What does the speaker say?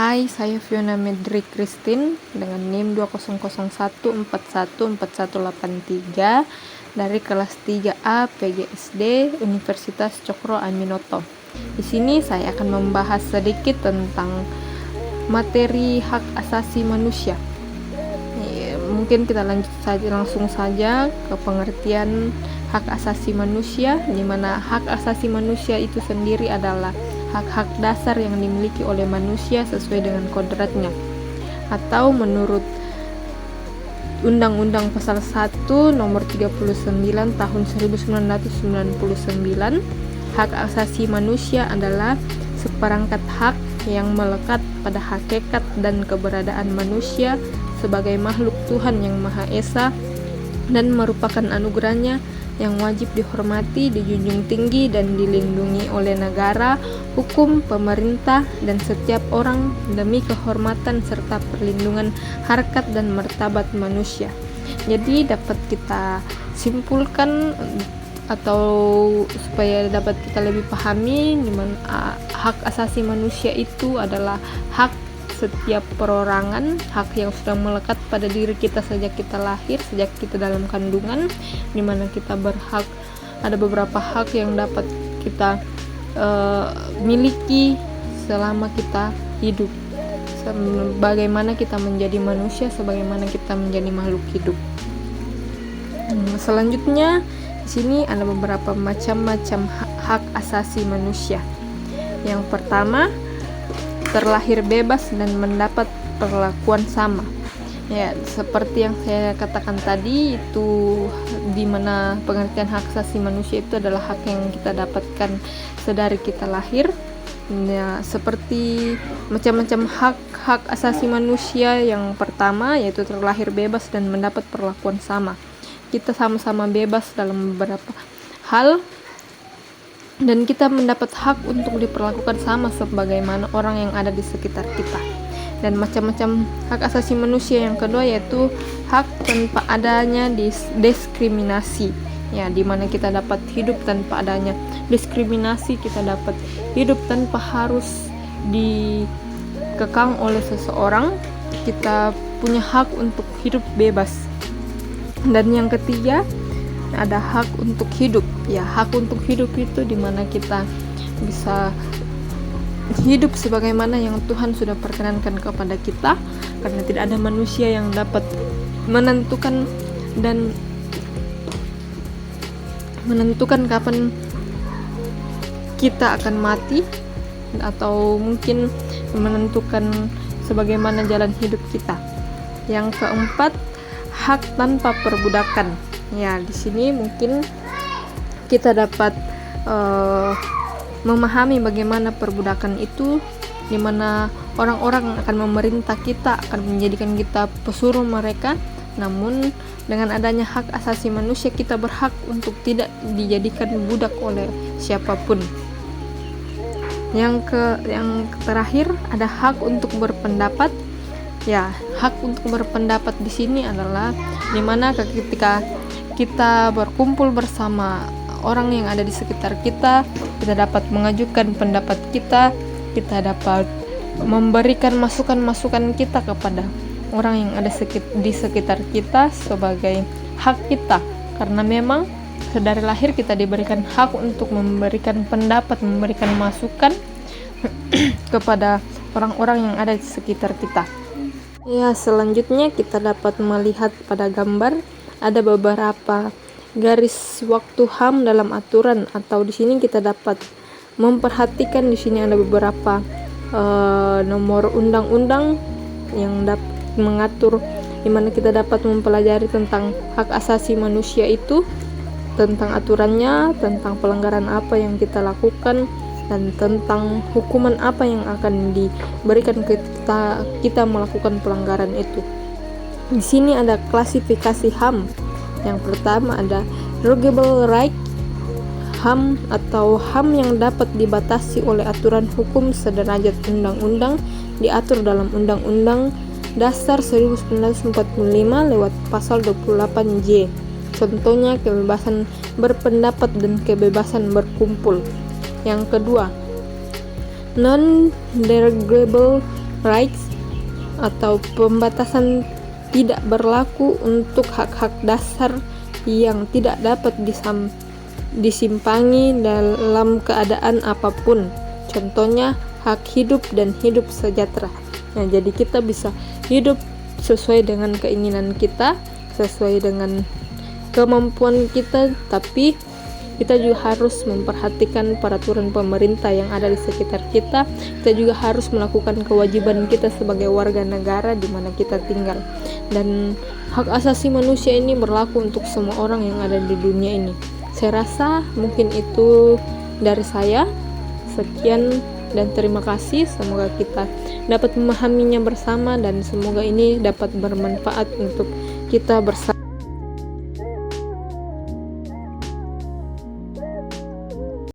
Hai, saya Fiona Medri Christine dengan NIM 200141414183 dari kelas 3A PGSD Universitas Cokro Aminoto. Di sini saya akan membahas sedikit tentang materi hak asasi manusia. Mungkin kita langsung saja ke pengertian hak asasi manusia, di mana hak asasi manusia itu sendiri adalah hak-hak dasar yang dimiliki oleh manusia sesuai dengan kodratnya, atau menurut Undang-Undang Pasal 1 Nomor 39 Tahun 1999, hak asasi manusia adalah seperangkat hak yang melekat pada hakikat dan keberadaan manusia sebagai makhluk Tuhan yang Maha Esa dan merupakan anugerahnya yang wajib dihormati, dijunjung tinggi, dan dilindungi oleh negara, hukum, pemerintah, dan setiap orang demi kehormatan serta perlindungan harkat dan martabat manusia. Jadi dapat kita simpulkan atau supaya dapat kita lebih pahami di mana hak asasi manusia itu adalah hak setiap perorangan, hak yang sudah melekat pada diri kita sejak kita lahir, sejak kita dalam kandungan, di mana kita berhak, ada beberapa hak yang dapat kita miliki selama kita hidup. Bagaimana kita menjadi manusia, sebagaimana kita menjadi makhluk hidup. Selanjutnya di sini ada beberapa macam-macam hak asasi manusia. Yang pertama, terlahir bebas dan mendapat perlakuan sama. Ya, seperti yang saya katakan tadi, itu di mana pengertian hak asasi manusia itu adalah hak yang kita dapatkan sedari kita lahir. Ya, seperti macam-macam hak asasi manusia, yang pertama yaitu terlahir bebas dan mendapat perlakuan sama. Kita sama-sama bebas dalam beberapa hal, dan kita mendapat hak untuk diperlakukan sama sebagaimana orang yang ada di sekitar kita. Dan macam-macam hak asasi manusia yang kedua yaitu hak tanpa adanya diskriminasi, ya, di mana kita dapat hidup tanpa adanya diskriminasi, kita dapat hidup tanpa harus dikekang oleh seseorang, kita punya hak untuk hidup bebas. Dan yang ketiga ada hak untuk hidup. Ya, hak untuk hidup itu dimana kita bisa hidup sebagaimana yang Tuhan sudah perkenankan kepada kita, karena tidak ada manusia yang dapat menentukan kapan kita akan mati, atau mungkin menentukan sebagaimana jalan hidup kita. Yang keempat, hak tanpa perbudakan. Ya, di sini mungkin kita dapat memahami bagaimana perbudakan itu, di mana orang-orang akan memerintah kita, akan menjadikan kita pesuruh mereka. Namun dengan adanya hak asasi manusia, kita berhak untuk tidak dijadikan budak oleh siapapun. Yang terakhir ada hak untuk berpendapat. Ya, hak untuk berpendapat di sini adalah di mana ketika kita berkumpul bersama orang yang ada di sekitar kita, kita dapat mengajukan pendapat kita, kita dapat memberikan masukan-masukan kita kepada orang yang ada di sekitar kita sebagai hak kita, karena memang sedari lahir kita diberikan hak untuk memberikan pendapat, memberikan masukan kepada orang-orang yang ada di sekitar kita. Ya, selanjutnya kita dapat melihat pada gambar ada beberapa garis waktu HAM dalam aturan, atau di sini kita dapat memperhatikan di sini ada beberapa nomor undang-undang yang dapat mengatur, di mana kita dapat mempelajari tentang hak asasi manusia itu, tentang aturannya, tentang pelanggaran apa yang kita lakukan, dan tentang hukuman apa yang akan diberikan ketika kita melakukan pelanggaran itu. Di sini ada klasifikasi HAM. Yang pertama ada derogable right, HAM atau HAM yang dapat dibatasi oleh aturan hukum sederajat undang-undang diatur dalam Undang-Undang Dasar 1945 lewat pasal 28J. Contohnya kebebasan berpendapat dan kebebasan berkumpul. Yang kedua, non-derogable rights atau pembatasan tidak berlaku untuk hak-hak dasar yang tidak dapat disimpangi dalam keadaan apapun. Contohnya hak hidup dan hidup sejahtera. Nah, jadi kita bisa hidup sesuai dengan keinginan kita, sesuai dengan kemampuan kita, tapi kita juga harus memperhatikan peraturan pemerintah yang ada di sekitar kita. Kita juga harus melakukan kewajiban kita sebagai warga negara di mana kita tinggal. Dan hak asasi manusia ini berlaku untuk semua orang yang ada di dunia ini. Saya rasa mungkin itu dari saya. Sekian dan terima kasih. Semoga kita dapat memahaminya bersama dan semoga ini dapat bermanfaat untuk kita bersama.